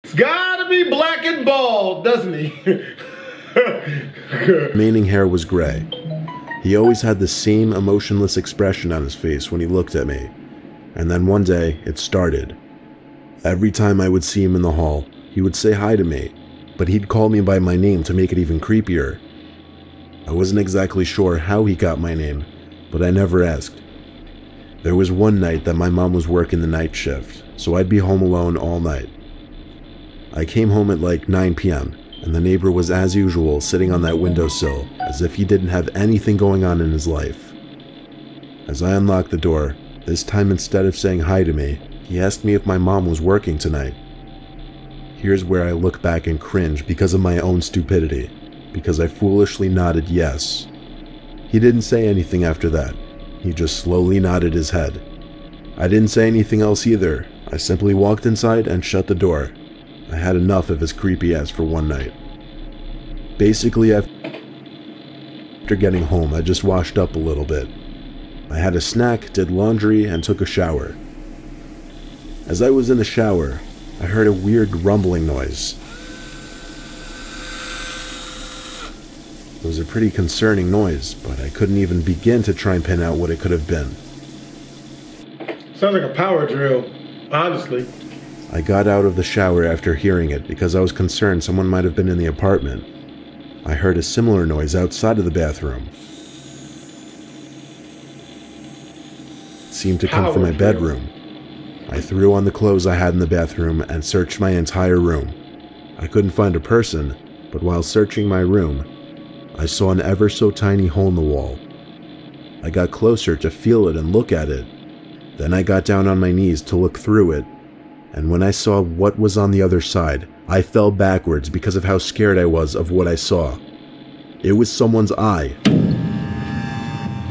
It's gotta be black and bald, doesn't he? Remaining hair was gray. He always had the same emotionless expression on his face when he looked at me. And then one day, it started. Every time I would see him in the hall, he would say hi to me, but he'd call me by my name to make it even creepier. I wasn't exactly sure how he got my name, but I never asked. There was one night that my mom was working the night shift, so I'd be home alone all night. I came home at like 9 p.m., and the neighbor was as usual sitting on that windowsill, as if he didn't have anything going on in his life. As I unlocked the door, this time instead of saying hi to me, he asked me if my mom was working tonight. Here's where I look back and cringe because of my own stupidity, because I foolishly nodded yes. He didn't say anything after that. He just slowly nodded his head. I didn't say anything else either. I simply walked inside and shut the door. I had enough of his creepy ass for one night. Basically, after getting home, I just washed up a little bit. I had a snack, did laundry, and took a shower. As I was in the shower, I heard a weird rumbling noise. It was a pretty concerning noise, but I couldn't even begin to try and pin out what it could have been. Sounds like a power drill, honestly. I got out of the shower after hearing it because I was concerned someone might have been in the apartment. I heard a similar noise outside of the bathroom. It seemed to come from my bedroom. I threw on the clothes I had in the bathroom and searched my entire room. I couldn't find a person, but while searching my room, I saw an ever so tiny hole in the wall. I got closer to feel it and look at it. Then I got down on my knees to look through it, and when I saw what was on the other side, I fell backwards because of how scared I was of what I saw. It was someone's eye.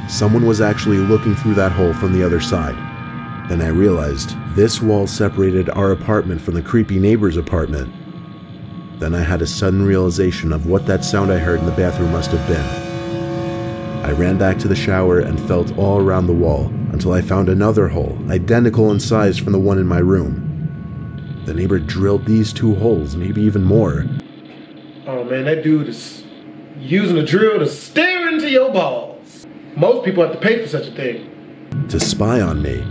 Someone was actually looking through that hole from the other side. Then I realized this wall separated our apartment from the creepy neighbor's apartment. Then I had a sudden realization of what that sound I heard in the bathroom must have been. I ran back to the shower and felt all around the wall until I found another hole, identical in size from the one in my room. The neighbor drilled these two holes, maybe even more. Oh man, that dude is using a drill to stare into your balls. Most people have to pay for such a thing. To spy on me.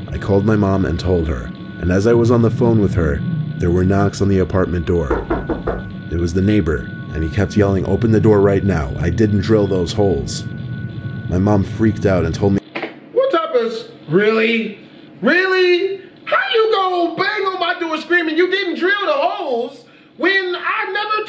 I called my mom and told her, and as I was on the phone with her, there were knocks on the apartment door. It was the neighbor, and he kept yelling, "Open the door right now, I didn't drill those holes." My mom freaked out and told me, "What type of, really? Really? How you gonna bang on my door screaming you didn't drill the holes when